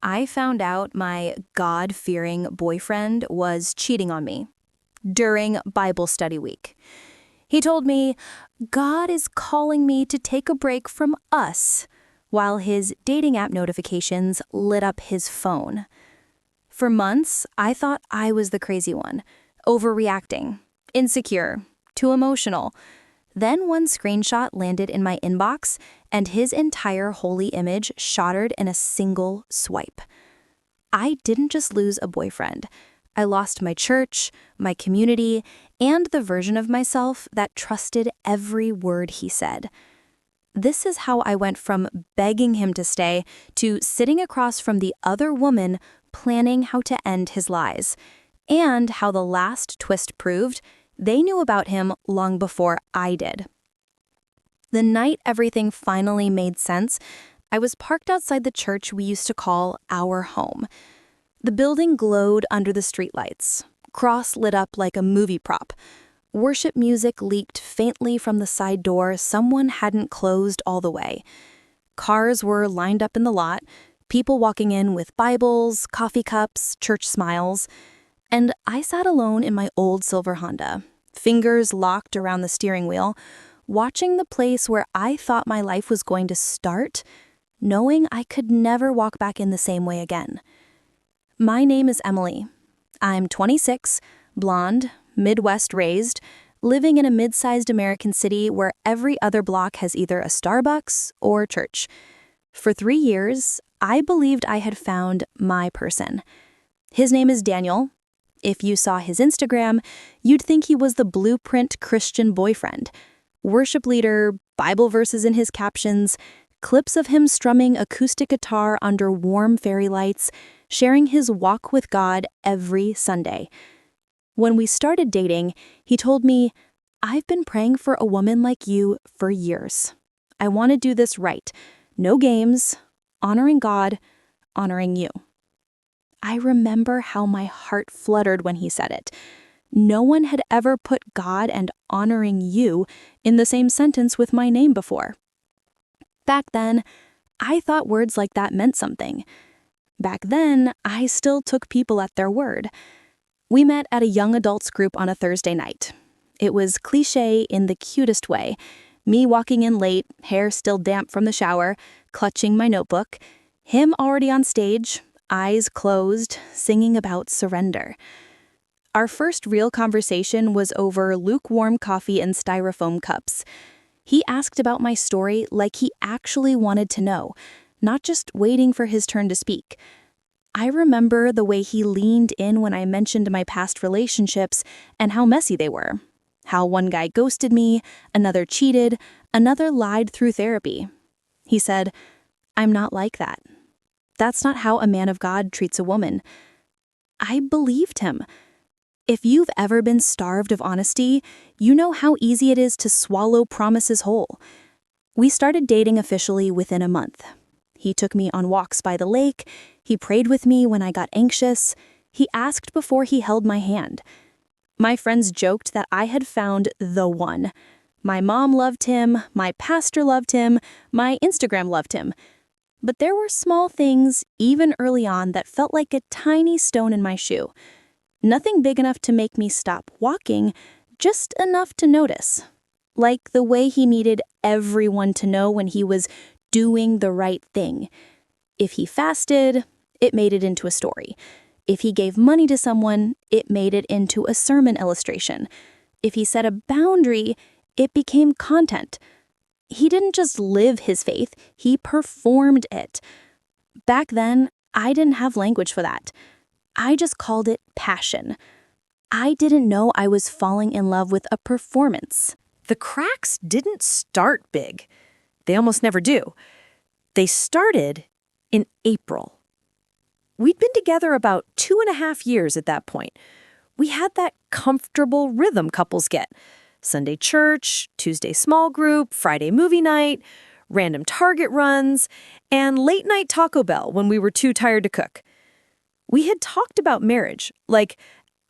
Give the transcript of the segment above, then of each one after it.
I found out my God-fearing boyfriend was cheating on me during Bible study week. He told me, God is calling me to take a break from us, while his dating app notifications lit up his phone. For months, I thought I was the crazy one, overreacting, insecure, too emotional. Then one screenshot landed in my inbox, and his entire holy image shattered in a single swipe. I didn't just lose a boyfriend. I lost my church, my community, and the version of myself that trusted every word he said. This is how I went from begging him to stay to sitting across from the other woman planning how to end his lies, and how the last twist proved they knew about him long before I did. The night everything finally made sense, I was parked outside the church we used to call our home. The building glowed under the streetlights, cross lit up like a movie prop. Worship music leaked faintly from the side door someone hadn't closed all the way. Cars were lined up in the lot, people walking in with Bibles, coffee cups, church smiles. And I sat alone in my old silver Honda, fingers locked around the steering wheel, watching the place where I thought my life was going to start, knowing I could never walk back in the same way again. My name is Emily. I'm 26, blonde, Midwest raised, living in a mid-sized American city where every other block has either a Starbucks or church. For 3 years, I believed I had found my person. His name is Daniel. If you saw his Instagram, you'd think he was the blueprint Christian boyfriend. Worship leader, Bible verses in his captions, clips of him strumming acoustic guitar under warm fairy lights, sharing his walk with God every Sunday. When we started dating, he told me, I've been praying for a woman like you for years. I want to do this right. No games, honoring God, honoring you. I remember how my heart fluttered when he said it. No one had ever put God and honoring you in the same sentence with my name before. Back then, I thought words like that meant something. Back then, I still took people at their word. We met at a young adults group on a Thursday night. It was cliché in the cutest way. Me walking in late, hair still damp from the shower, clutching my notebook. Him already on stage, eyes closed, singing about surrender. Our first real conversation was over lukewarm coffee and styrofoam cups. He asked about my story like he actually wanted to know, not just waiting for his turn to speak. I remember the way he leaned in when I mentioned my past relationships and how messy they were. How one guy ghosted me, another cheated, another lied through therapy. He said, I'm not like that. That's not how a man of God treats a woman. I believed him. If you've ever been starved of honesty, you know how easy it is to swallow promises whole. We started dating officially within a month. He took me on walks by the lake. He prayed with me when I got anxious. He asked before he held my hand. My friends joked that I had found the one. My mom loved him, my pastor loved him, my Instagram loved him. But there were small things, even early on, that felt like a tiny stone in my shoe. Nothing big enough to make me stop walking, just enough to notice. Like the way he needed everyone to know when he was doing the right thing. If he fasted, it made it into a story. If he gave money to someone, it made it into a sermon illustration. If he set a boundary, it became content. He didn't just live his faith, he performed it. Back then, I didn't have language for that. I just called it passion. I didn't know I was falling in love with a performance. The cracks didn't start big. They almost never do. They started in April. We'd been together about 2.5 years at that point. We had that comfortable rhythm couples get. Sunday church, Tuesday small group, Friday movie night, random Target runs, and late night Taco Bell when we were too tired to cook. We had talked about marriage, like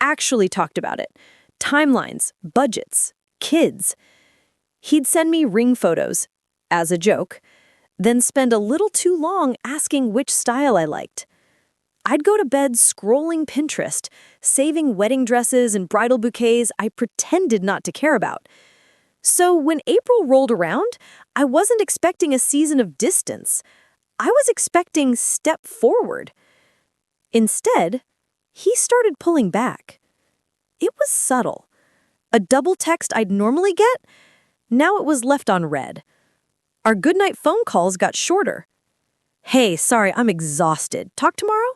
actually talked about it. Timelines, budgets, kids. He'd send me ring photos, as a joke, then spend a little too long asking which style I liked. I'd go to bed scrolling Pinterest, saving wedding dresses and bridal bouquets I pretended not to care about. So when April rolled around, I wasn't expecting a season of distance. I was expecting step forward. Instead, he started pulling back. It was subtle. A double text I'd normally get, now it was left on read. Our goodnight phone calls got shorter. Hey, sorry, I'm exhausted. Talk tomorrow?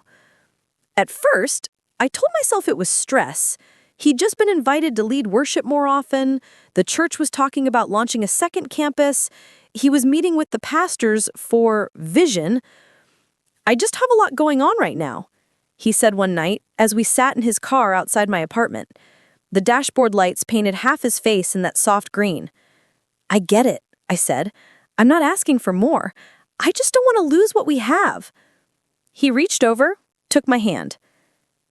At first, I told myself it was stress. He'd just been invited to lead worship more often. The church was talking about launching a second campus. He was meeting with the pastors for vision. I just have a lot going on right now, he said one night as we sat in his car outside my apartment. The dashboard lights painted half his face in that soft green. I get it, I said. I'm not asking for more. I just don't want to lose what we have. He reached over, took my hand.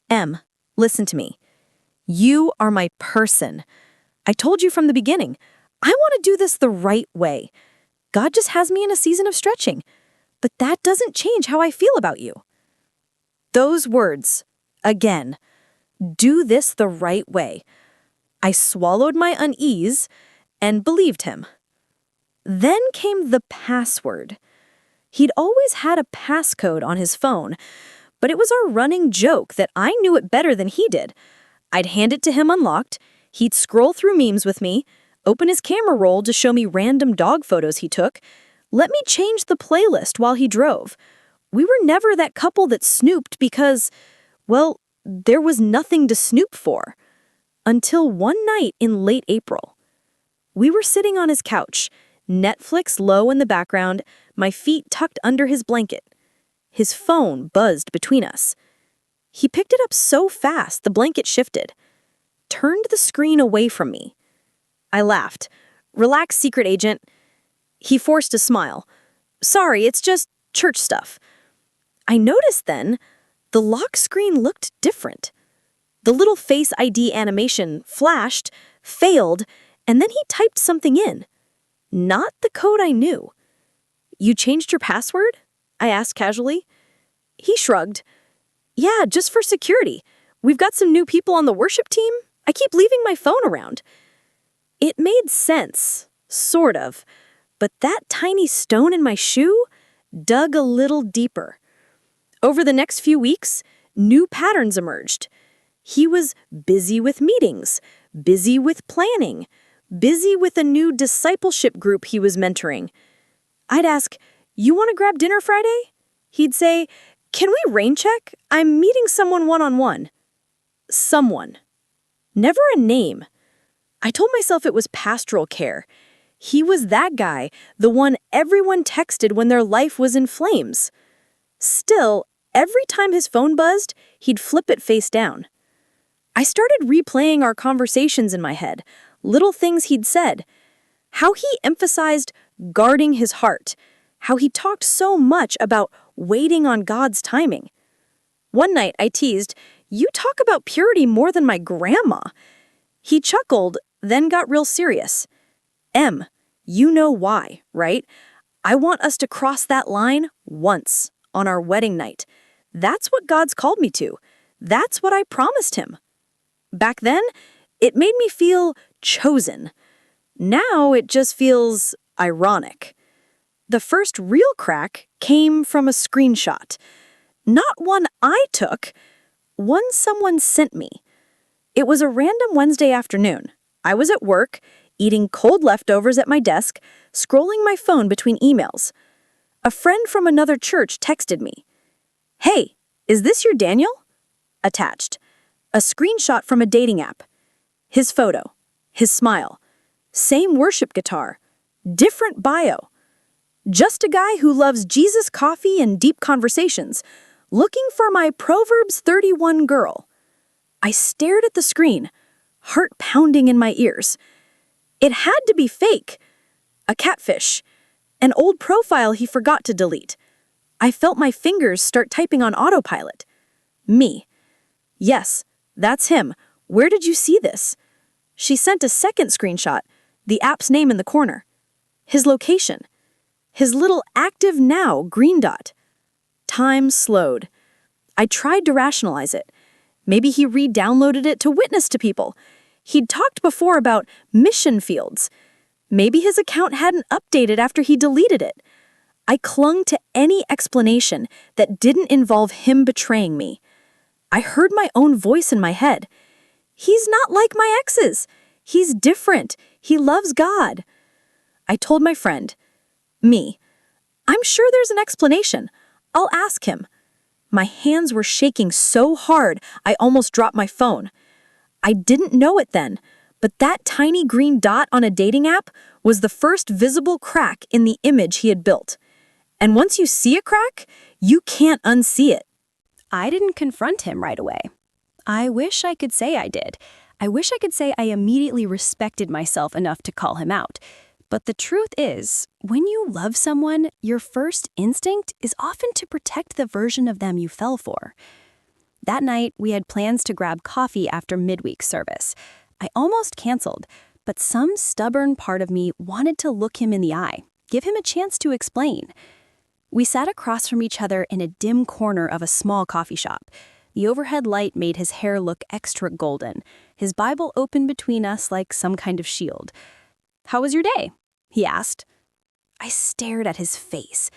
Em, listen to me. You are my person. I told you from the beginning, I want to do this the right way. God just has me in a season of stretching, but that doesn't change how I feel about you. Those words, again, do this the right way. I swallowed my unease and believed him. Then came the password. He'd always had a passcode on his phone, but it was our running joke that I knew it better than he did. I'd hand it to him unlocked, he'd scroll through memes with me, open his camera roll to show me random dog photos he took, let me change the playlist while he drove. We were never that couple that snooped because, well, there was nothing to snoop for. Until one night in late April. We were sitting on his couch, Netflix low in the background, my feet tucked under his blanket. His phone buzzed between us. He picked it up so fast the blanket shifted, turned the screen away from me. I laughed. Relax, secret agent. He forced a smile. Sorry, it's just church stuff. I noticed then the lock screen looked different. The little Face ID animation flashed, failed, and then he typed something in. Not the code I knew. You changed your password? I asked casually. He shrugged. Yeah, just for security. We've got some new people on the worship team. I keep leaving my phone around. It made sense, sort of, but that tiny stone in my shoe dug a little deeper. Over the next few weeks, new patterns emerged. He was busy with meetings, busy with planning, busy with a new discipleship group he was mentoring. I'd ask, you want to grab dinner Friday? He'd say, can we rain check? I'm meeting someone one-on-one. Someone. Never a name. I told myself it was pastoral care. He was that guy, the one everyone texted when their life was in flames. Still, every time his phone buzzed, he'd flip it face down. I started replaying our conversations in my head, little things he'd said. How he emphasized guarding his heart. How he talked so much about waiting on God's timing. One night I teased, you talk about purity more than my grandma. He chuckled, then got real serious. Em, you know why, right? I want us to cross that line once on our wedding night. That's what God's called me to. That's what I promised him. Back then, it made me feel chosen. Now it just feels ironic. The first real crack came from a screenshot. Not one I took, one someone sent me. It was a random Wednesday afternoon. I was at work, eating cold leftovers at my desk, scrolling my phone between emails. A friend from another church texted me. Hey, is this your Daniel? Attached. A screenshot from a dating app. His photo. His smile. Same worship guitar. Different bio. Just a guy who loves Jesus coffee and deep conversations, looking for my Proverbs 31 girl. I stared at the screen, heart pounding in my ears. It had to be fake. A catfish. An old profile he forgot to delete. I felt my fingers start typing on autopilot. Me. Yes, that's him. Where did you see this? She sent a second screenshot, the app's name in the corner. His location. His little active now green dot. Time slowed. I tried to rationalize it. Maybe he re-downloaded it to witness to people. He'd talked before about mission fields. Maybe his account hadn't updated after he deleted it. I clung to any explanation that didn't involve him betraying me. I heard my own voice in my head. He's not like my exes. He's different. He loves God. I told my friend, I'm sure there's an explanation. I'll ask him. My hands were shaking so hard, I almost dropped my phone. I didn't know it then, but that tiny green dot on a dating app was the first visible crack in the image he had built. And once you see a crack, you can't unsee it. I didn't confront him right away. I wish I could say I did. I wish I could say I immediately respected myself enough to call him out. But the truth is, when you love someone, your first instinct is often to protect the version of them you fell for. That night, we had plans to grab coffee after midweek service. I almost canceled, but some stubborn part of me wanted to look him in the eye, give him a chance to explain. We sat across from each other in a dim corner of a small coffee shop. The overhead light made his hair look extra golden, his Bible open between us like some kind of shield. "How was your day?" he asked. I stared at his face,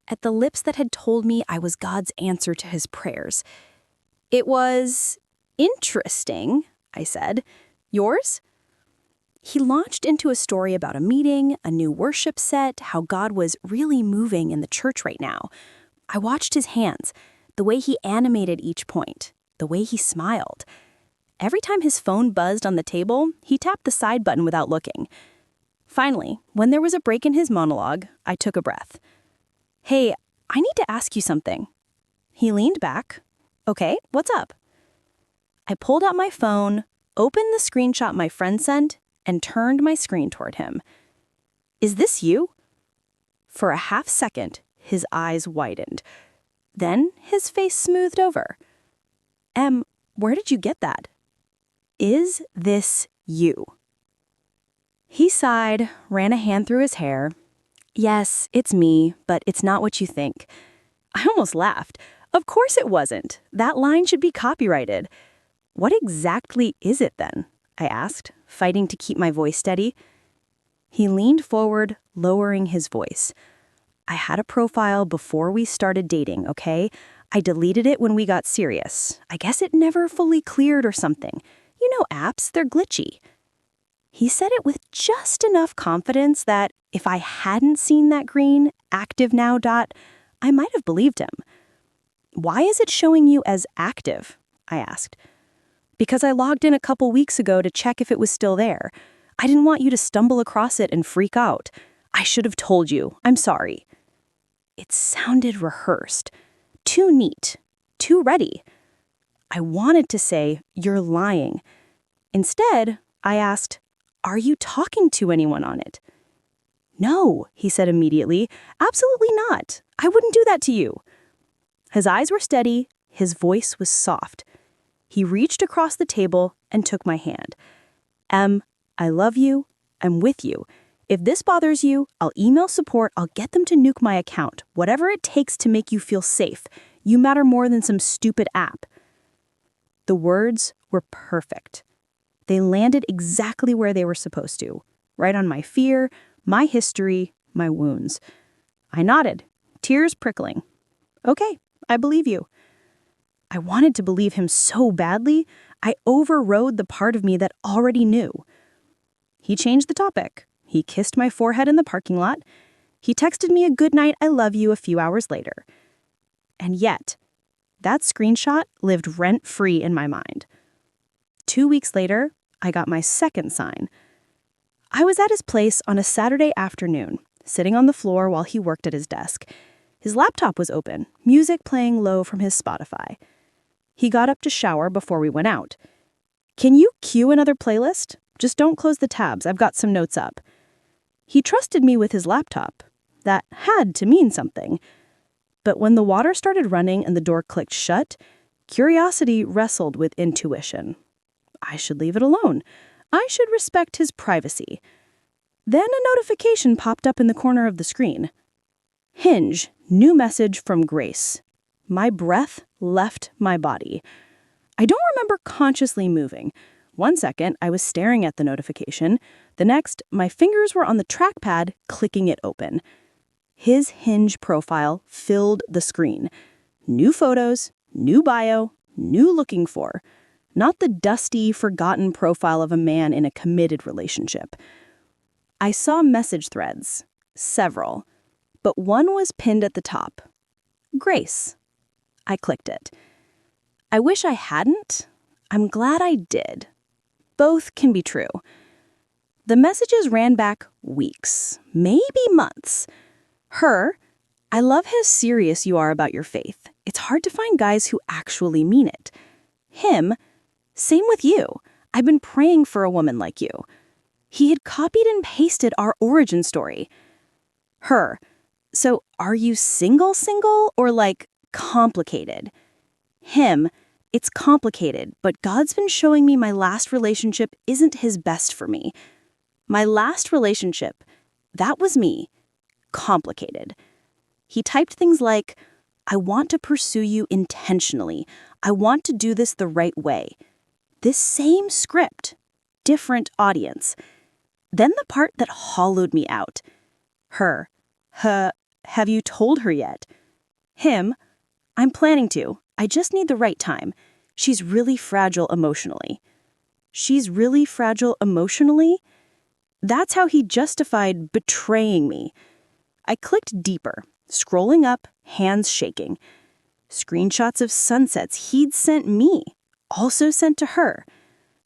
at the lips that had told me I was God's answer to his prayers. "It was interesting," I said. "Yours?" He launched into a story about a meeting, a new worship set, how God was really moving in the church right now. I watched his hands, the way he animated each point, the way he smiled. Every time his phone buzzed on the table, he tapped the side button without looking. Finally, when there was a break in his monologue, I took a breath. "Hey, I need to ask you something." He leaned back. "Okay, what's up?" I pulled out my phone, opened the screenshot my friend sent, and turned my screen toward him. "Is this you?" For a half second, his eyes widened. Then his face smoothed over. Where did you get that?" "Is this you?" He sighed, ran a hand through his hair. "Yes, it's me, but it's not what you think." I almost laughed. Of course it wasn't. That line should be copyrighted. "What exactly is it then?" I asked, fighting to keep my voice steady. He leaned forward, lowering his voice. "I had a profile before we started dating, okay? I deleted it when we got serious. I guess it never fully cleared or something. You know apps, they're glitchy." He said it with just enough confidence that if I hadn't seen that green, active now dot, I might have believed him. "Why is it showing you as active?" I asked. "Because I logged in a couple weeks ago to check if it was still there. I didn't want you to stumble across it and freak out. I should have told you. I'm sorry." It sounded rehearsed. Too neat. Too ready. I wanted to say, "You're lying." Instead, I asked, "Are you talking to anyone on it?" "No," he said immediately. "Absolutely not. I wouldn't do that to you." His eyes were steady. His voice was soft. He reached across the table and took my hand. I love you. I'm with you. If this bothers you, I'll email support. I'll get them to nuke my account. Whatever it takes to make you feel safe. You matter more than some stupid app." The words were perfect. They landed exactly where they were supposed to, right on my fear, my history, my wounds. I nodded, tears prickling. "Okay, I believe you." I wanted to believe him so badly, I overrode the part of me that already knew. He changed the topic. He kissed my forehead in the parking lot. He texted me a good night, "I love you" a few hours later. And yet, that screenshot lived rent-free in my mind. 2 weeks later, I got my second sign. I was at his place on a Saturday afternoon, sitting on the floor while he worked at his desk. His laptop was open, music playing low from his Spotify. He got up to shower before we went out. "Can you cue another playlist? Just don't close the tabs, I've got some notes up." He trusted me with his laptop. That had to mean something. But when the water started running and the door clicked shut, curiosity wrestled with intuition. I should leave it alone. I should respect his privacy. Then a notification popped up in the corner of the screen. "Hinge, new message from Grace." My breath left my body. I don't remember consciously moving. One second, I was staring at the notification. The next, my fingers were on the trackpad, clicking it open. His Hinge profile filled the screen. New photos, new bio, new looking for. Not the dusty, forgotten profile of a man in a committed relationship. I saw message threads, several, but one was pinned at the top. Grace. I clicked it. I wish I hadn't. I'm glad I did. Both can be true. The messages ran back weeks, maybe months. Her, I love how serious you are about your faith. It's hard to find guys who actually mean it. Him, same with you. I've been praying for a woman like you. He had copied and pasted our origin story. Her, so are you single or like complicated? Him, it's complicated, but God's been showing me my last relationship isn't his best for me. My last relationship, that was me. Complicated. He typed things like, I want to pursue you intentionally. I want to do this the right way. This same script, different audience. Then the part that hollowed me out. Her, have you told her yet? Him, I'm planning to. I just need the right time. She's really fragile emotionally. She's really fragile emotionally? That's how he justified betraying me. I clicked deeper, scrolling up, hands shaking. Screenshots of sunsets he'd sent me, also sent to her.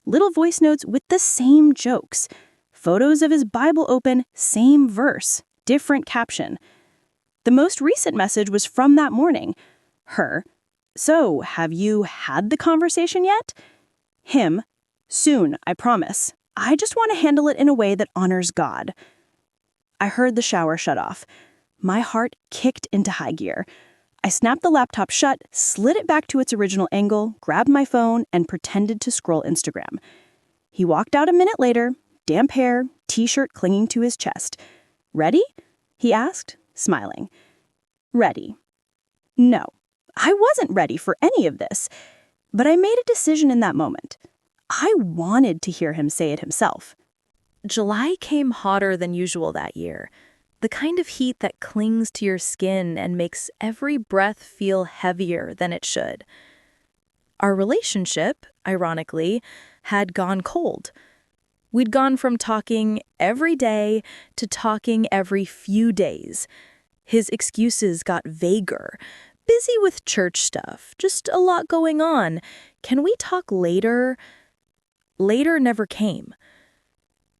Little voice notes with the same jokes. Photos of his Bible open, same verse, different caption. The most recent message was from that morning. Her, so have you had the conversation yet? Him, soon, I promise. I just want to handle it in a way that honors God. I heard the shower shut off. My heart kicked into high gear. I snapped the laptop shut, slid it back to its original angle, grabbed my phone, and pretended to scroll Instagram. He walked out a minute later, damp hair, t-shirt clinging to his chest. Ready? He asked, smiling. Ready. No, I wasn't ready for any of this, but I made a decision in that moment. I wanted to hear him say it himself. July came hotter than usual that year. The kind of heat that clings to your skin and makes every breath feel heavier than it should. Our relationship, ironically, had gone cold. We'd gone from talking every day to talking every few days. His excuses got vaguer. Busy with church stuff, just a lot going on. Can we talk later? Later never came.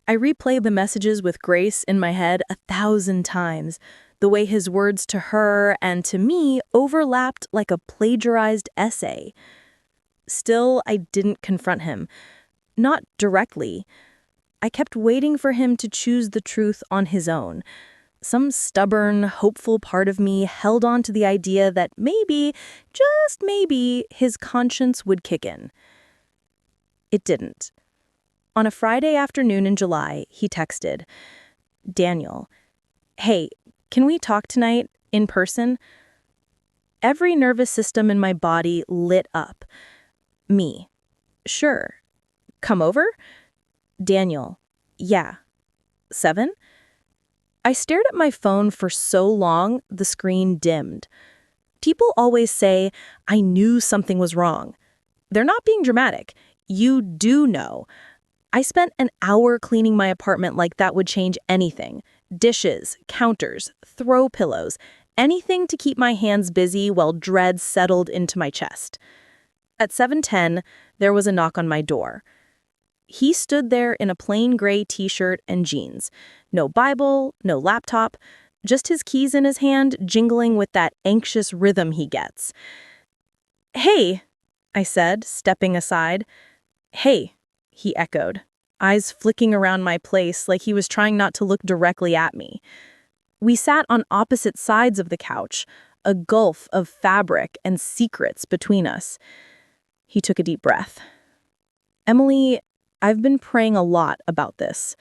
I replayed the messages with Grace in my head 1,000 times. The way his words to her and to me overlapped like a plagiarized essay. Still, I didn't confront him. Not directly. I kept waiting for him to choose the truth on his own. Some stubborn, hopeful part of me held on to the idea that maybe, just maybe, his conscience would kick in. It didn't. On a Friday afternoon in July, he texted, Daniel, hey, can we talk tonight, in person? Every nervous system in my body lit up. Me, sure. Come over? Daniel, yeah. 7? I stared at my phone for so long, the screen dimmed. People always say, I knew something was wrong. They're not being dramatic. You do know. I spent an hour cleaning my apartment like that would change anything. Dishes, counters, throw pillows, anything to keep my hands busy while dread settled into my chest. At 7:10, there was a knock on my door. He stood there in a plain gray t-shirt and jeans. No Bible, no laptop, just his keys in his hand, jingling with that anxious rhythm he gets. Hey, I said, stepping aside. Hey, he echoed, eyes flicking around my place like he was trying not to look directly at me. We sat on opposite sides of the couch, a gulf of fabric and secrets between us. He took a deep breath. Emily, I've been praying a lot about this.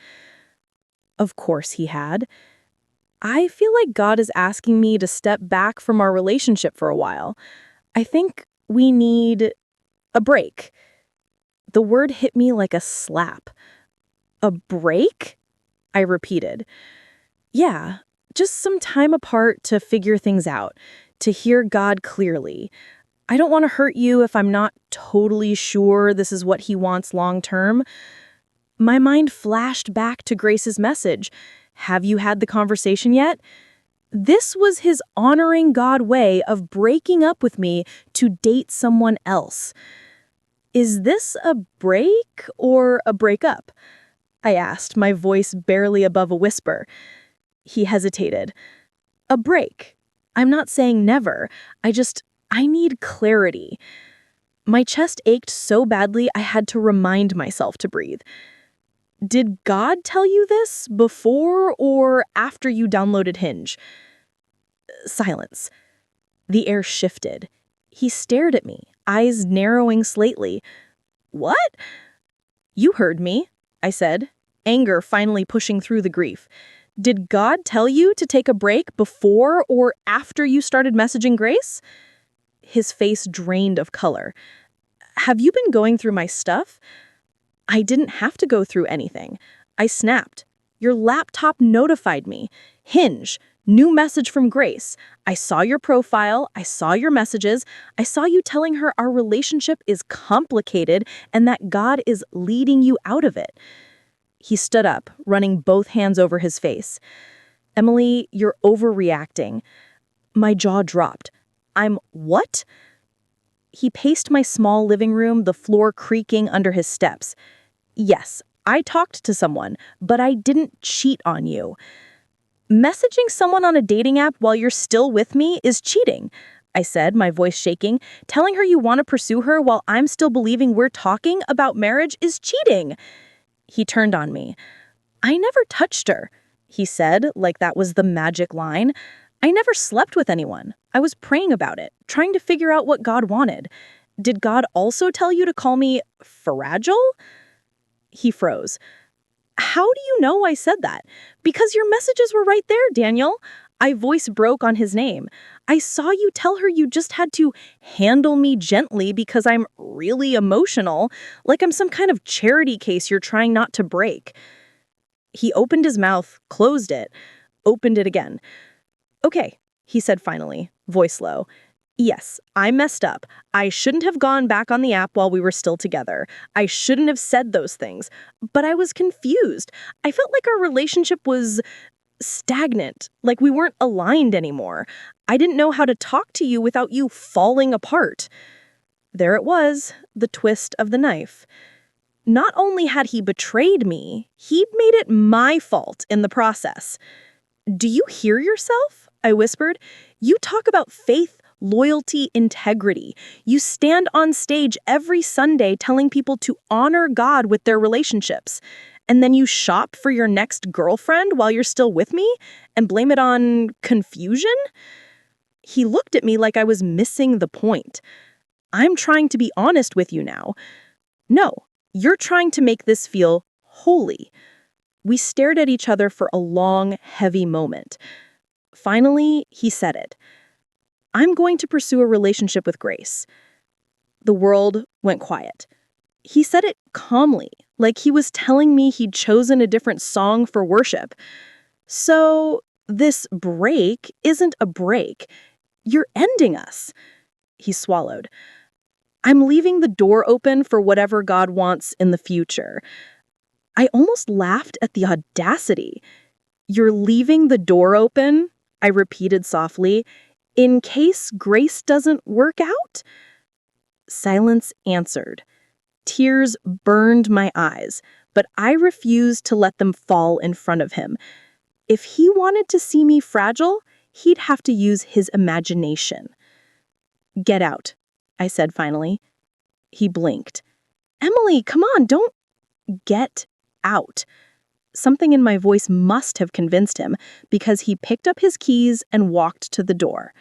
Of course he had. I feel like God is asking me to step back from our relationship for a while. I think We need a break. The word hit me like a slap. A break? I repeated. Yeah, just some time apart to figure things out, to hear God clearly. I don't want to hurt you if I'm not totally sure this is what he wants long term. My mind flashed back to Grace's message. Have you had the conversation yet? This was his honoring God way of breaking up with me to date someone else. Is this a break or a breakup? I asked, my voice barely above a whisper. He hesitated. A break. I'm not saying never. I need clarity. My chest ached so badly I had to remind myself to breathe. Did God tell you this before or after you downloaded Hinge? Silence. The air shifted. He stared at me, eyes narrowing slightly. What? You heard me, I said, anger finally pushing through the grief. Did God tell you to take a break before or after you started messaging Grace? His face drained of color. Have you been going through my stuff? I didn't have to go through anything. I snapped. Your laptop notified me. Hinge. New message from Grace. I saw your profile. I saw your messages. I saw you telling her our relationship is complicated and that God is leading you out of it. He stood up, running both hands over his face. Emily, you're overreacting. My jaw dropped. I'm what? He paced my small living room, the floor creaking under his steps. Yes, I talked to someone, but I didn't cheat on you. Messaging someone on a dating app while you're still with me is cheating, I said, my voice shaking. Telling her you want to pursue her while I'm still believing we're talking about marriage is cheating. He turned on me. I never touched her, he said, like that was the magic line. I never slept with anyone. I was praying about it, trying to figure out what God wanted. Did God also tell you to call me fragile? He froze. How do you know I said that? Because your messages were right there, Daniel. I voice broke on his name. I saw you tell her you just had to handle me gently because I'm really emotional, like I'm some kind of charity case you're trying not to break. He opened his mouth, closed it, opened it again. Okay, he said finally, voice low. Yes, I messed up. I shouldn't have gone back on the app while we were still together. I shouldn't have said those things. But I was confused. I felt like our relationship was stagnant, like we weren't aligned anymore. I didn't know how to talk to you without you falling apart. There it was, the twist of the knife. Not only had he betrayed me, he'd made it my fault in the process. Do you hear yourself? I whispered. You talk about faith, loyalty, integrity. You stand on stage every Sunday telling people to honor God with their relationships. And then you shop for your next girlfriend while you're still with me and blame it on confusion? He looked at me like I was missing the point. I'm trying to be honest with you now. No, you're trying to make this feel holy. We stared at each other for a long, heavy moment. Finally, he said it. I'm going to pursue a relationship with Grace. The world went quiet. He said it calmly, like he was telling me he'd chosen a different song for worship. So, this break isn't a break. You're ending us. He swallowed. I'm leaving the door open for whatever God wants in the future. I almost laughed at the audacity. You're leaving the door open? I repeated softly. In case Grace doesn't work out? Silence answered. Tears burned my eyes, but I refused to let them fall in front of him. If he wanted to see me fragile, he'd have to use his imagination. Get out, I said finally. He blinked. Emily, come on, don't get out. Something in my voice must have convinced him because he picked up his keys and walked to the door.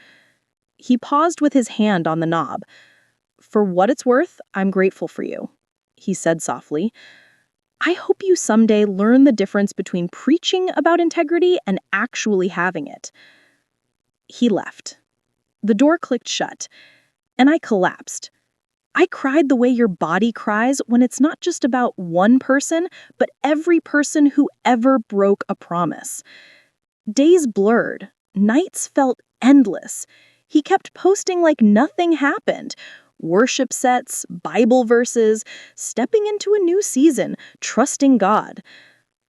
He paused with his hand on the knob. For what it's worth, I'm grateful for you, he said softly. I hope you someday learn the difference between preaching about integrity and actually having it. He left. The door clicked shut, and I collapsed. I cried the way your body cries when it's not just about one person, but every person who ever broke a promise. Days blurred. Nights felt endless. He kept posting like nothing happened. Worship sets, Bible verses, stepping into a new season, trusting God.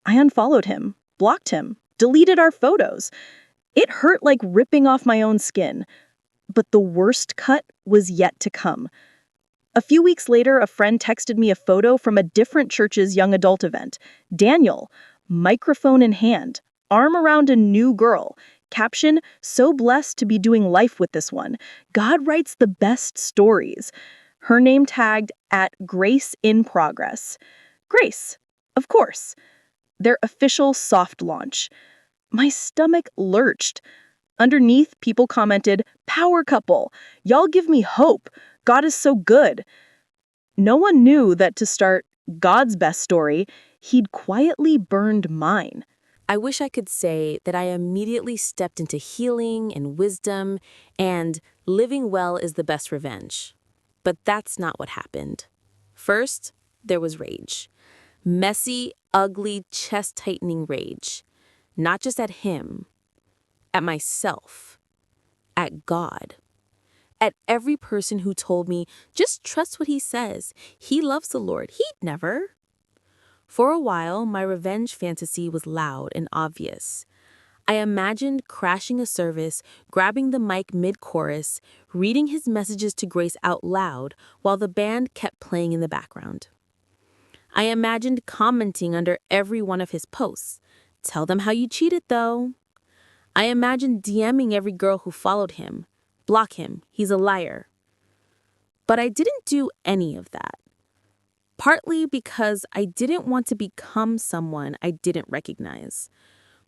I unfollowed him, blocked him, deleted our photos. It hurt like ripping off my own skin. But the worst cut was yet to come. A few weeks later, a friend texted me a photo from a different church's young adult event. Daniel, microphone in hand, arm around a new girl. Caption, so blessed to be doing life with this one. God writes the best stories. Her name tagged at Grace in Progress. Grace, of course. Their official soft launch. My stomach lurched. Underneath, people commented, "Power couple. Y'all give me hope. God is so good." No one knew that to start God's best story, he'd quietly burned mine. I wish I could say that I immediately stepped into healing and wisdom and living well is the best revenge. But that's not what happened. First, there was rage. Messy, ugly, chest-tightening rage. Not just at him, at myself, at God. At every person who told me, just trust what he says. He loves the Lord. He'd never. For a while, my revenge fantasy was loud and obvious. I imagined crashing a service, grabbing the mic mid-chorus, reading his messages to Grace out loud while the band kept playing in the background. I imagined commenting under every one of his posts. Tell them how you cheated, though. I imagined DMing every girl who followed him. Block him. He's a liar. But I didn't do any of that. Partly because I didn't want to become someone I didn't recognize.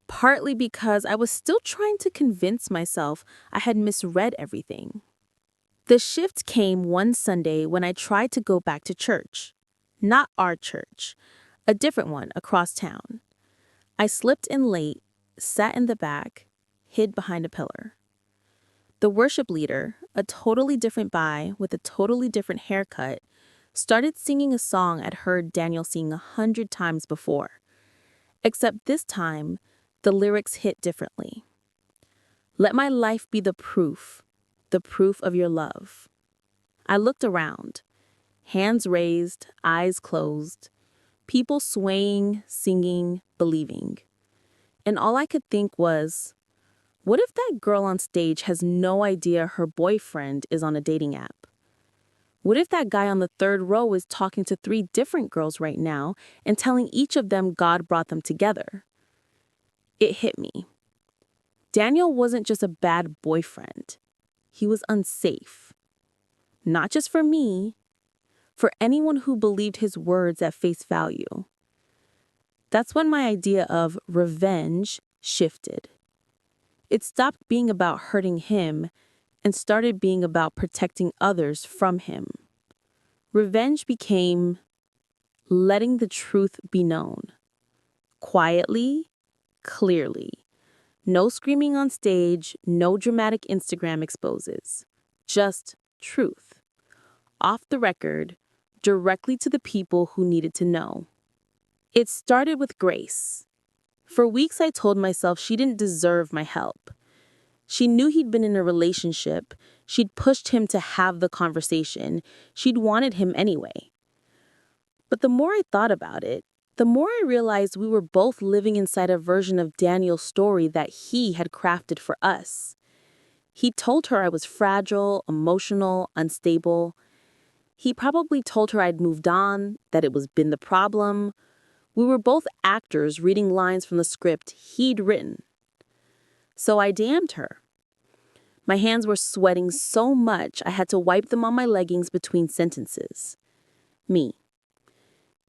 Partly because I was still trying to convince myself I had misread everything. The shift came one Sunday when I tried to go back to church. Not our church, a different one across town. I slipped in late, sat in the back, hid behind a pillar. The worship leader, a totally different guy with a totally different haircut, started singing a song I'd heard Daniel sing 100 times before. Except this time, the lyrics hit differently. Let my life be the proof of your love. I looked around, hands raised, eyes closed, people swaying, singing, believing. And all I could think was, what if that girl on stage has no idea her boyfriend is on a dating app? What if that guy on the third row is talking to 3 different girls right now and telling each of them God brought them together? It hit me. Daniel wasn't just a bad boyfriend. He was unsafe. Not just for me, for anyone who believed his words at face value. That's when my idea of revenge shifted. It stopped being about hurting him and started being about protecting others from him. Revenge became letting the truth be known. Quietly, clearly. No screaming on stage, no dramatic Instagram exposes. Just truth. Off the record, directly to the people who needed to know. It started with Grace. For weeks I told myself she didn't deserve my help. She knew he'd been in a relationship. She'd pushed him to have the conversation. She'd wanted him anyway. But the more I thought about it, the more I realized we were both living inside a version of Daniel's story that he had crafted for us. He told her I was fragile, emotional, unstable. He probably told her I'd moved on, that it was been the problem. We were both actors reading lines from the script he'd written. So I damned her. My hands were sweating so much I had to wipe them on my leggings between sentences. Me.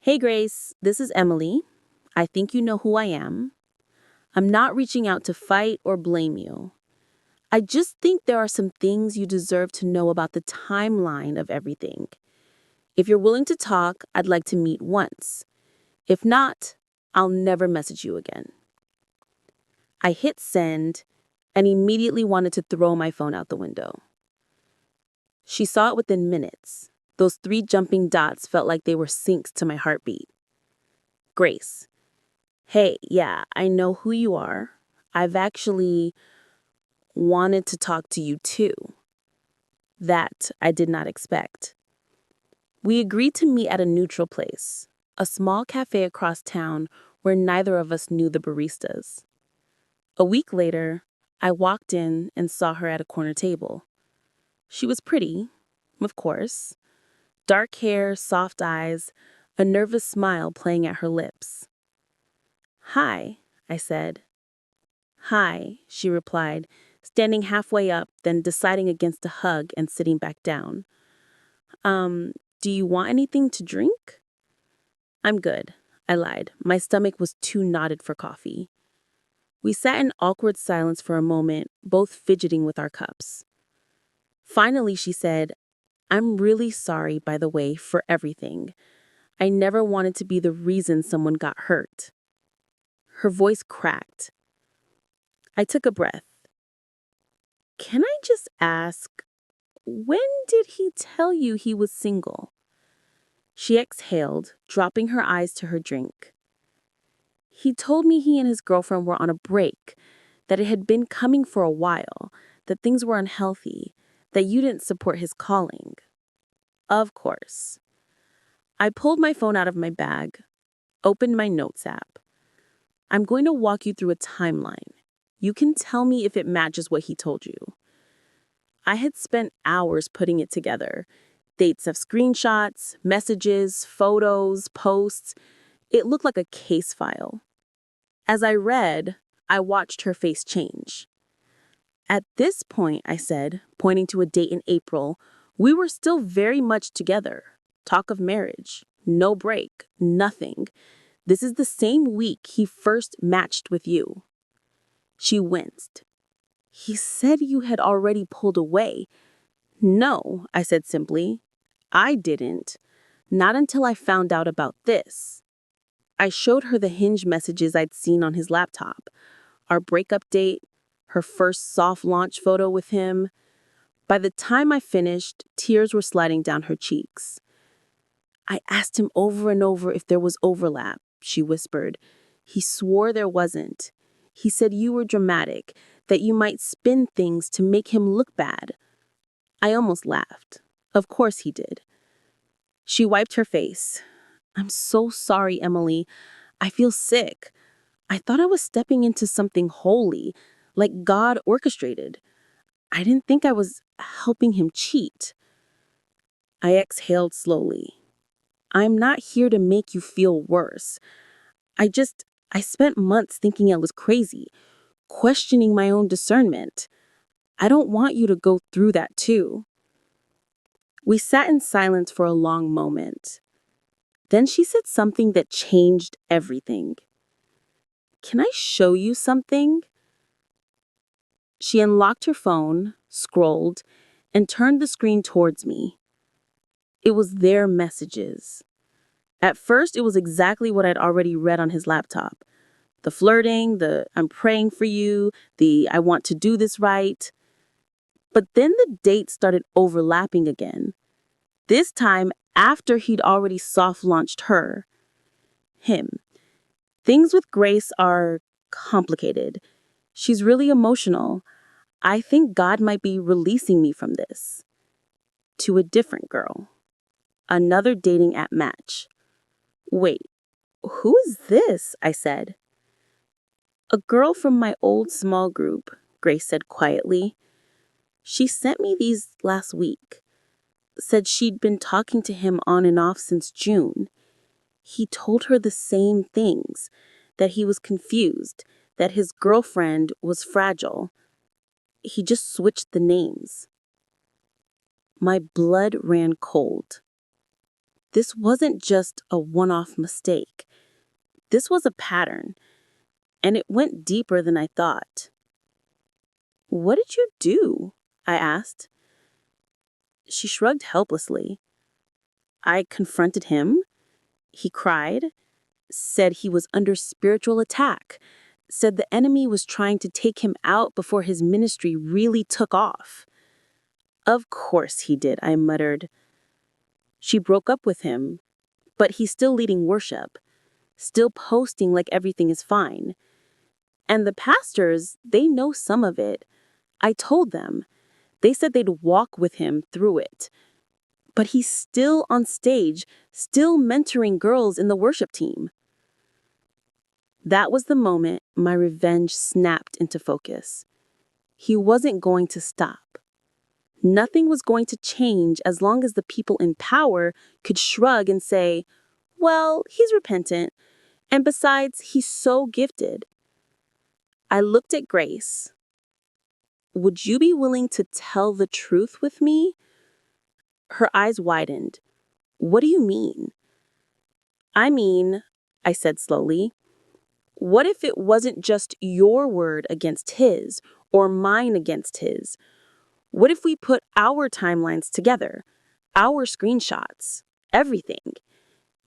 Hey Grace, this is Emily. I think you know who I am. I'm not reaching out to fight or blame you. I just think there are some things you deserve to know about the timeline of everything. If you're willing to talk, I'd like to meet once. If not, I'll never message you again. I hit send and immediately wanted to throw my phone out the window. She saw it within minutes. Those 3 jumping dots felt like they were syncs to my heartbeat. Grace. Hey, yeah, I know who you are. I've actually wanted to talk to you too. That I did not expect. We agreed to meet at a neutral place, a small cafe across town where neither of us knew the baristas. A week later, I walked in and saw her at a corner table. She was pretty, of course. Dark hair, soft eyes, a nervous smile playing at her lips. "Hi," I said. "Hi," she replied, standing halfway up, then deciding against a hug and sitting back down. Do you want anything to drink?" "I'm good," I lied. My stomach was too knotted for coffee. We sat in awkward silence for a moment, both fidgeting with our cups. Finally, she said, "I'm really sorry, by the way, for everything. I never wanted to be the reason someone got hurt." Her voice cracked. I took a breath. "Can I just ask, when did he tell you he was single?" She exhaled, dropping her eyes to her drink. "He told me he and his girlfriend were on a break, that it had been coming for a while, that things were unhealthy, that you didn't support his calling." Of course. I pulled my phone out of my bag, opened my notes app. "I'm going to walk you through a timeline. You can tell me if it matches what he told you." I had spent hours putting it together. Dates of screenshots, messages, photos, posts. It looked like a case file. As I read, I watched her face change. "At this point," I said, pointing to a date in April, "we were still very much together. Talk of marriage. No break. Nothing. This is the same week he first matched with you." She winced. "He said you had already pulled away." "No," I said simply. "I didn't. Not until I found out about this." I showed her the Hinge messages I'd seen on his laptop. Our breakup date, her first soft launch photo with him. By the time I finished, tears were sliding down her cheeks. "I asked him over and over if there was overlap," she whispered. "He swore there wasn't. He said you were dramatic, that you might spin things to make him look bad." I almost laughed. Of course he did. She wiped her face. "I'm so sorry, Emily. I feel sick. I thought I was stepping into something holy, like God orchestrated. I didn't think I was helping him cheat." I exhaled slowly. "I'm not here to make you feel worse. I spent months thinking I was crazy, questioning my own discernment. I don't want you to go through that too." We sat in silence for a long moment. Then she said something that changed everything. "Can I show you something?" She unlocked her phone, scrolled, and turned the screen towards me. It was their messages. At first, it was exactly what I'd already read on his laptop. The flirting, the "I'm praying for you," the "I want to do this right." But then the dates started overlapping again. This time after he'd already soft-launched her. Him. "Things with Grace are complicated. She's really emotional. I think God might be releasing me from this." To a different girl. Another dating app match. "Wait, who is this?" I said. "A girl from my old small group," Grace said quietly. "She sent me these last week. Said she'd been talking to him on and off since June. He told her the same things, that he was confused, that his girlfriend was fragile. He just switched the names." My blood ran cold. This wasn't just a one-off mistake. This was a pattern, and it went deeper than I thought. "What did you do?" I asked. She shrugged helplessly. "I confronted him. He cried, said he was under spiritual attack, said the enemy was trying to take him out before his ministry really took off." Of course he did, I muttered. She broke up with him, but he's still leading worship, still posting like everything is fine. And the pastors, they know some of it. I told them. They said they'd walk with him through it. But he's still on stage, still mentoring girls in the worship team. That was the moment my revenge snapped into focus. He wasn't going to stop. Nothing was going to change as long as the people in power could shrug and say, well, he's repentant, and besides, he's so gifted. I looked at Grace. Would you be willing to tell the truth with me? Her eyes widened. What do you mean? I mean, I said slowly, what if it wasn't just your word against his or mine against his? What if we put our timelines together, our screenshots, everything,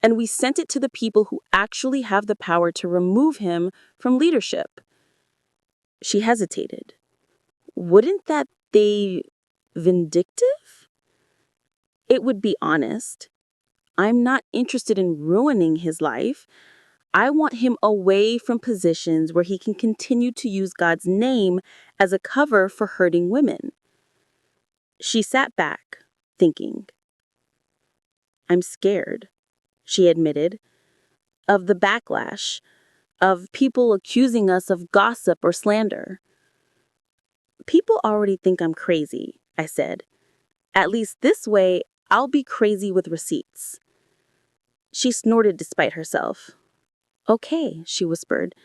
and we sent it to the people who actually have the power to remove him from leadership? She hesitated. Wouldn't that be vindictive? It would be honest. I'm not interested in ruining his life. I want him away from positions where he can continue to use God's name as a cover for hurting women. She sat back, thinking. I'm scared, she admitted, of the backlash, of people accusing us of gossip or slander. People already think I'm crazy, I said. At least this way, I'll be crazy with receipts. She snorted despite herself. Okay, she whispered.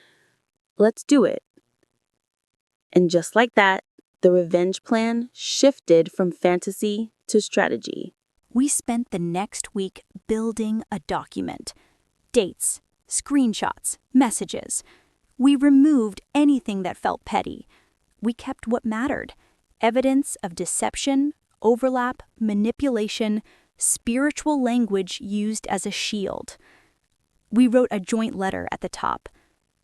Let's do it. And just like that, the revenge plan shifted from fantasy to strategy. We spent the next week building a document. Dates, screenshots, messages. We removed anything that felt petty. We kept what mattered. Evidence of deception, overlap, manipulation, spiritual language used as a shield. We wrote a joint letter at the top.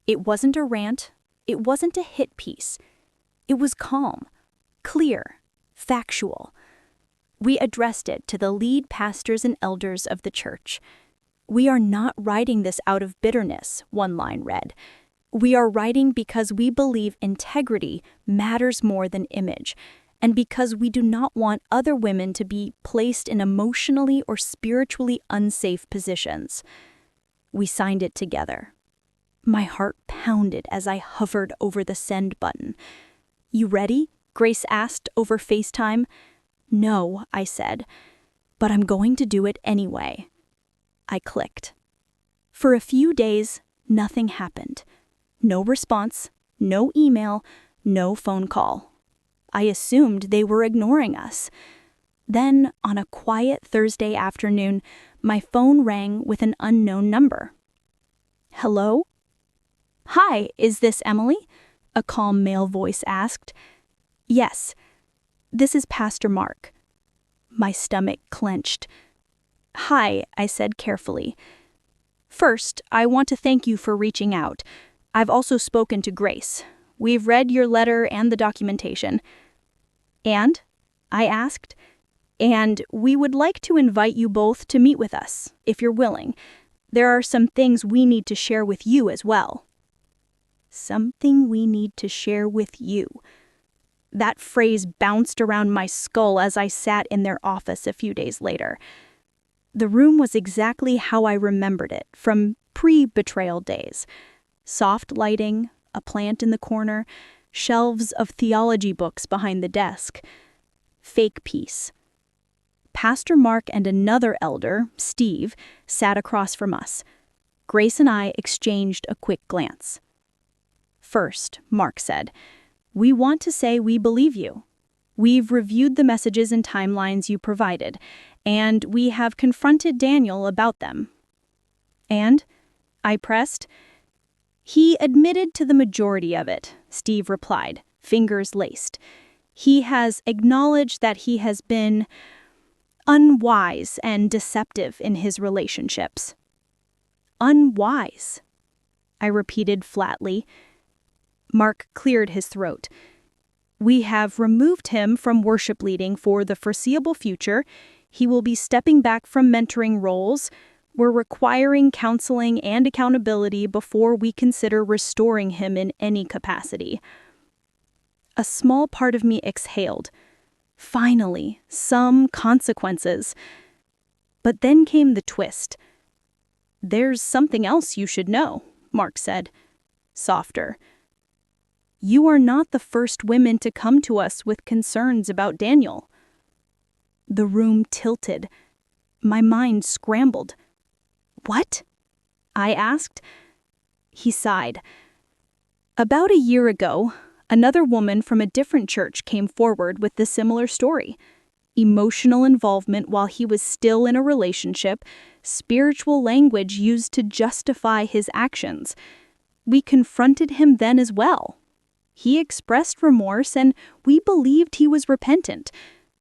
It wasn't a rant. It wasn't a hit piece. It was calm, clear, factual. We addressed it to the lead pastors and elders of the church. We are not writing this out of bitterness, one line read. We are writing because we believe integrity matters more than image, and because we do not want other women to be placed in emotionally or spiritually unsafe positions. We signed it together. My heart pounded as I hovered over the send button. You ready? Grace asked over FaceTime. No, I said, but I'm going to do it anyway. I clicked. For a few days, nothing happened. No response, no email, no phone call. I assumed they were ignoring us. Then, on a quiet Thursday afternoon, my phone rang with an unknown number. Hello? Hi, is this Emily? A calm male voice asked. Yes. This is Pastor Mark. My stomach clenched. Hi, I said carefully. First, I want to thank you for reaching out. I've also spoken to Grace. We've read your letter and the documentation. And? I asked. And we would like to invite you both to meet with us, if you're willing. There are some things we need to share with you as well. Something we need to share with you. That phrase bounced around my skull as I sat in their office a few days later. The room was exactly how I remembered it from pre-betrayal days. Soft lighting, a plant in the corner, shelves of theology books behind the desk. Fake peace. Pastor Mark and another elder, Steve, sat across from us. Grace and I exchanged a quick glance. First, Mark said, we want to say we believe you. We've reviewed the messages and timelines you provided, and we have confronted Daniel about them. And? I pressed. He admitted to the majority of it, Steve replied, fingers laced. He has acknowledged that he has been unwise and deceptive in his relationships. Unwise, I repeated flatly. Mark cleared his throat. We have removed him from worship leading for the foreseeable future. He will be stepping back from mentoring roles. We're requiring counseling and accountability before we consider restoring him in any capacity. A small part of me exhaled. Finally, some consequences. But then came the twist. "There's something else you should know," Mark said, softer. "You are not the first women to come to us with concerns about Daniel." The room tilted. My mind scrambled. "What?" I asked. He sighed. "About a year ago, another woman from a different church came forward with a similar story. Emotional involvement while he was still in a relationship, spiritual language used to justify his actions. We confronted him then as well. He expressed remorse and we believed he was repentant.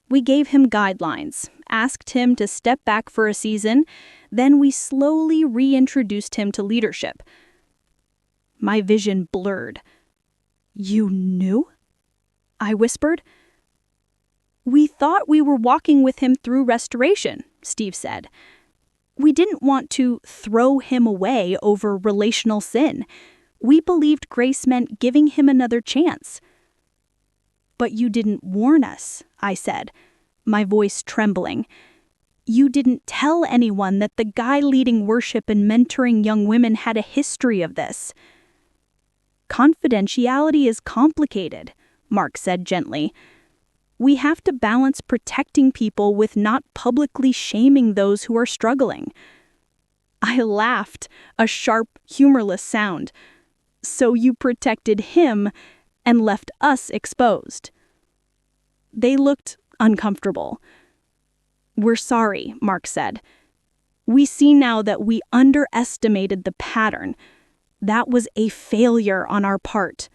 We gave him guidelines, asked him to step back for a season, then we slowly reintroduced him to leadership." My vision blurred. "You knew?" I whispered. "We thought we were walking with him through restoration," Steve said. "We didn't want to throw him away over relational sin. We believed grace meant giving him another chance." "But you didn't warn us," I said, my voice trembling. "You didn't tell anyone that the guy leading worship and mentoring young women had a history of this." "Confidentiality is complicated," Mark said gently. "We have to balance protecting people with not publicly shaming those who are struggling." I laughed, a sharp, humorless sound. "So you protected him and left us exposed." They looked uncomfortable. "We're sorry," Mark said. "We see now that we underestimated the pattern. That was a failure on our part."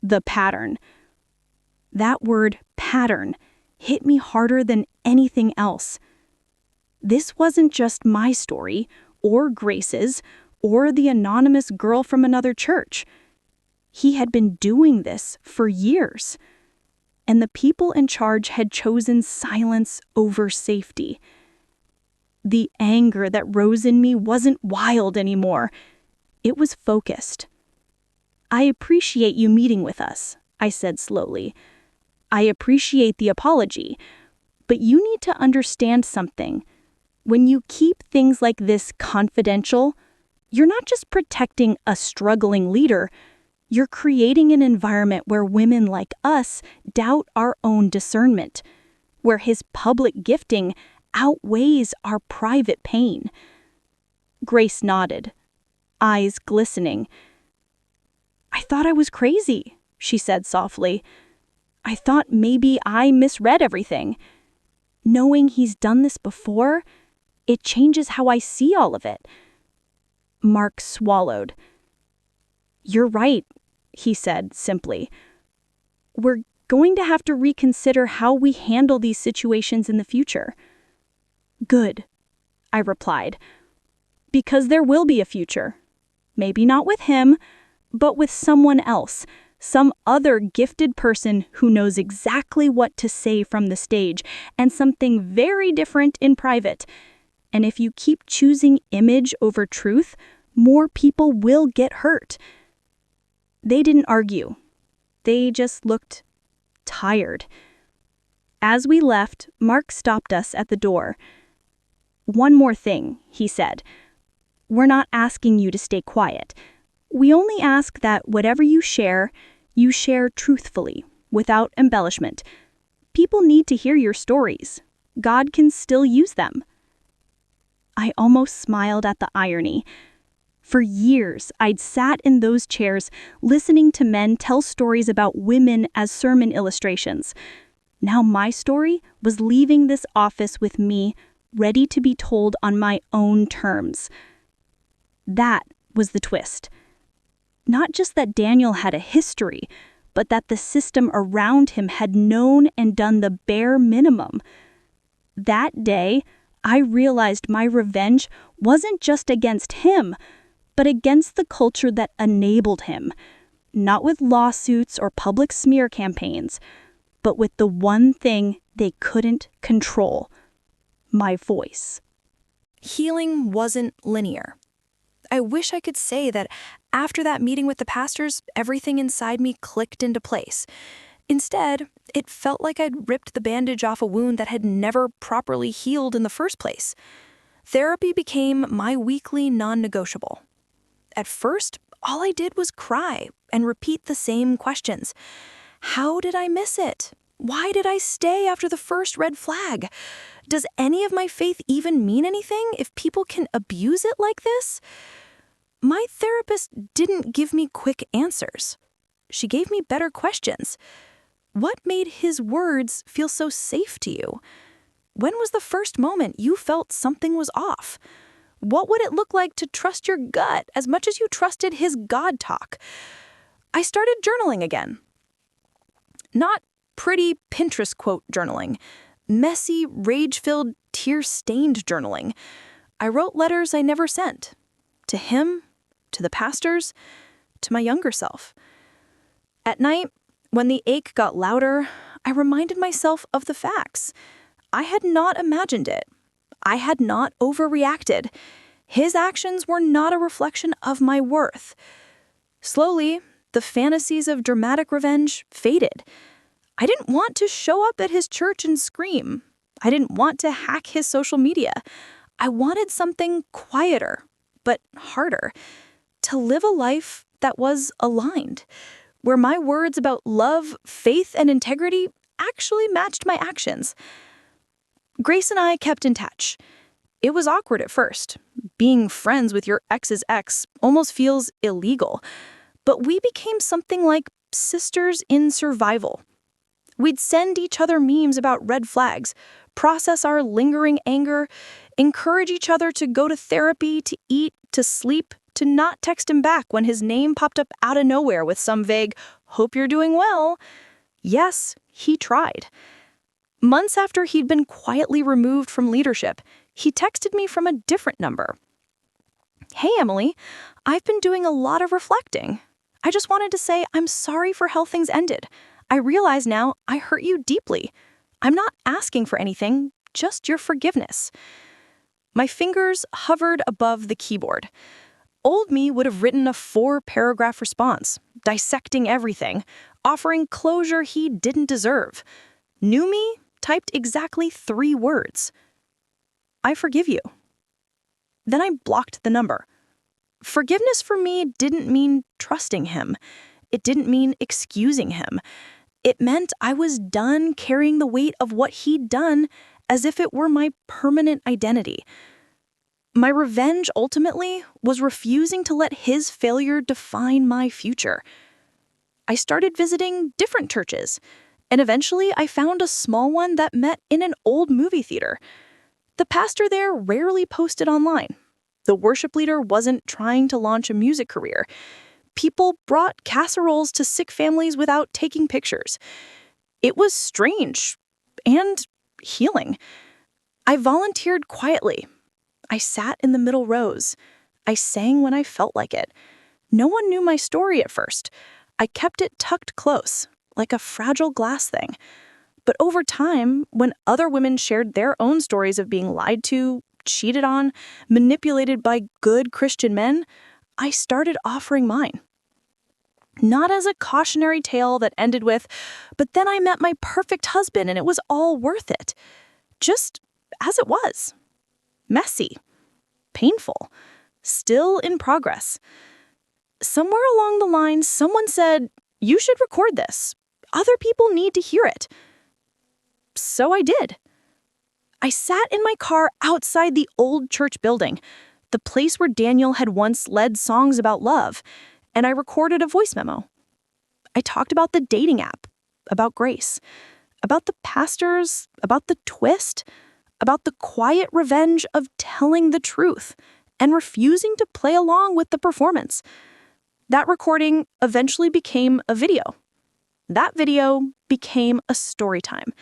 The pattern. That word, pattern, hit me harder than anything else. This wasn't just my story, or Grace's, or the anonymous girl from another church. He had been doing this for years. And the people in charge had chosen silence over safety. The anger that rose in me wasn't wild anymore. It was focused. "I appreciate you meeting with us," I said slowly. "I appreciate the apology. But you need to understand something. When you keep things like this confidential, you're not just protecting a struggling leader, you're creating an environment where women like us doubt our own discernment, where his public gifting outweighs our private pain." Grace nodded, eyes glistening. "I thought I was crazy," she said softly. "I thought maybe I misread everything. Knowing he's done this before, it changes how I see all of it." Mark swallowed. "You're right," he said simply. "We're going to have to reconsider how we handle these situations in the future." "Good," I replied. "Because there will be a future. Maybe not with him, but with someone else, some other gifted person who knows exactly what to say from the stage, and something very different in private. And if you keep choosing image over truth, more people will get hurt." They didn't argue. They just looked tired. As we left, Mark stopped us at the door. "One more thing," he said. "We're not asking you to stay quiet. We only ask that whatever you share truthfully, without embellishment. People need to hear your stories. God can still use them." I almost smiled at the irony. For years, I'd sat in those chairs listening to men tell stories about women as sermon illustrations. Now my story was leaving this office with me, ready to be told on my own terms. That was the twist. Not just that Daniel had a history, but that the system around him had known and done the bare minimum. That day, I realized my revenge wasn't just against him, but against the culture that enabled him. not with lawsuits or public smear campaigns, but with the one thing they couldn't control: my voice. Healing wasn't linear. I wish I could say that after that meeting with the pastors, everything inside me clicked into place. Instead, it felt like I'd ripped the bandage off a wound that had never properly healed in the first place. Therapy became my weekly non-negotiable. At first, all I did was cry and repeat the same questions. How did I miss it? Why did I stay after the first red flag? Does any of my faith even mean anything if people can abuse it like this? My therapist didn't give me quick answers. She gave me better questions. What made his words feel so safe to you? When was the first moment you felt something was off? What would it look like to trust your gut as much as you trusted his God talk? I started journaling again. Not pretty Pinterest quote journaling. Messy, rage-filled, tear-stained journaling. I wrote letters I never sent. To him, to the pastors, to my younger self. At night, when the ache got louder, I reminded myself of the facts. I had not imagined it. I had not overreacted. His actions were not a reflection of my worth. Slowly, the fantasies of dramatic revenge faded. I didn't want to show up at his church and scream. I didn't want to hack his social media. I wanted something quieter, but harder. To live a life that was aligned, where my words about love, faith, and integrity actually matched my actions. Grace and I kept in touch. It was awkward at first. Being friends with your ex's ex almost feels illegal. But we became something like sisters in survival. We'd send each other memes about red flags, process our lingering anger, encourage each other to go to therapy, to eat, to sleep, to not text him back when his name popped up out of nowhere with some vague, "Hope you're doing well." Yes, he tried. Months after he'd been quietly removed from leadership, he texted me from a different number. "Hey, Emily, I've been doing a lot of reflecting. I just wanted to say I'm sorry for how things ended. I realize now I hurt you deeply. I'm not asking for anything, just your forgiveness." My fingers hovered above the keyboard. Old me would have written a 4-paragraph response, dissecting everything, offering closure he didn't deserve. New me typed exactly 3 words. "I forgive you." Then I blocked the number. Forgiveness for me didn't mean trusting him. It didn't mean excusing him. It meant I was done carrying the weight of what he'd done as if it were my permanent identity. My revenge ultimately was refusing to let his failure define my future. I started visiting different churches, and eventually I found a small one that met in an old movie theater. The pastor there rarely posted online. The worship leader wasn't trying to launch a music career. People brought casseroles to sick families without taking pictures. It was strange and healing. I volunteered quietly. I sat in the middle rows. I sang when I felt like it. No one knew my story at first. I kept it tucked close, like a fragile glass thing. But over time, when other women shared their own stories of being lied to, cheated on, manipulated by good Christian men, I started offering mine. Not as a cautionary tale that ended with, "But then I met my perfect husband and it was all worth it." Just as it was. Messy. Painful. Still in progress. Somewhere along the line, someone said, "You should record this. Other people need to hear it." So I did. I sat in my car outside the old church building, the place where Daniel had once led songs about love, and I recorded a voice memo. I talked about the dating app, about grace, about the pastors, about the twist, about the quiet revenge of telling the truth and refusing to play along with the performance. That recording eventually became a video. That video became a story time.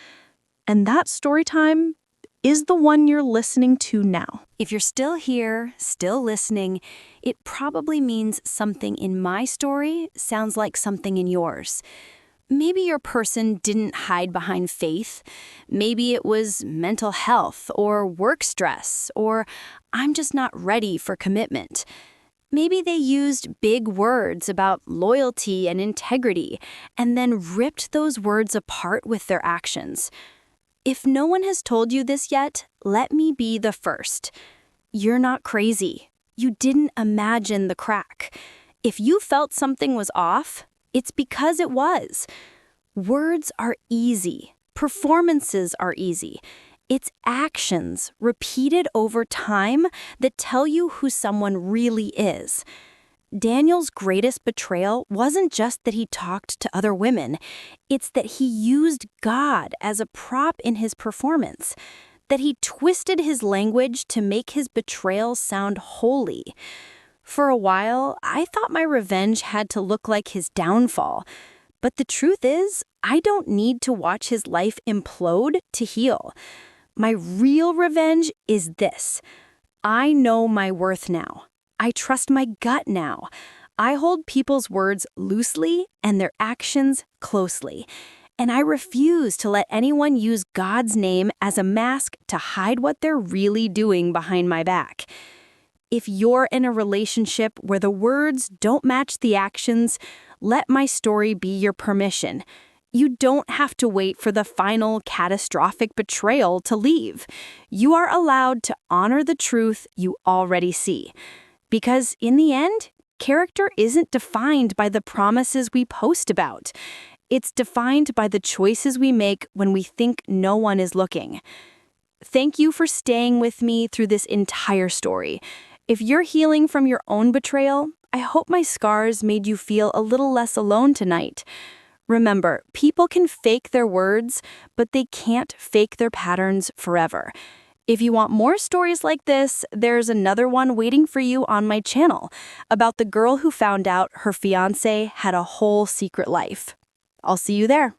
And that story time, is the one you're listening to now. If you're still here, still listening, it probably means something in my story sounds like something in yours. Maybe your person didn't hide behind faith. Maybe it was mental health or work stress or I'm just not ready for commitment. Maybe they used big words about loyalty and integrity and then ripped those words apart with their actions. If no one has told you this yet, let me be the first. You're not crazy. You didn't imagine the crack. If you felt something was off, it's because it was. Words are easy. Performances are easy. It's actions repeated over time that tell you who someone really is. Daniel's greatest betrayal wasn't just that he talked to other women. It's that he used God as a prop in his performance, that he twisted his language to make his betrayal sound holy. For a while, I thought my revenge had to look like his downfall. But the truth is, I don't need to watch his life implode to heal. My real revenge is this. I know my worth now. I trust my gut now. I hold people's words loosely and their actions closely. And I refuse to let anyone use God's name as a mask to hide what they're really doing behind my back. If you're in a relationship where the words don't match the actions, let my story be your permission. You don't have to wait for the final catastrophic betrayal to leave. You are allowed to honor the truth you already see. Because in the end, character isn't defined by the promises we post about. It's defined by the choices we make when we think no one is looking. Thank you for staying with me through this entire story. If you're healing from your own betrayal, I hope my scars made you feel a little less alone tonight. Remember, people can fake their words, but they can't fake their patterns forever. If you want more stories like this, there's another one waiting for you on my channel about the girl who found out her fiancé had a whole secret life. I'll see you there.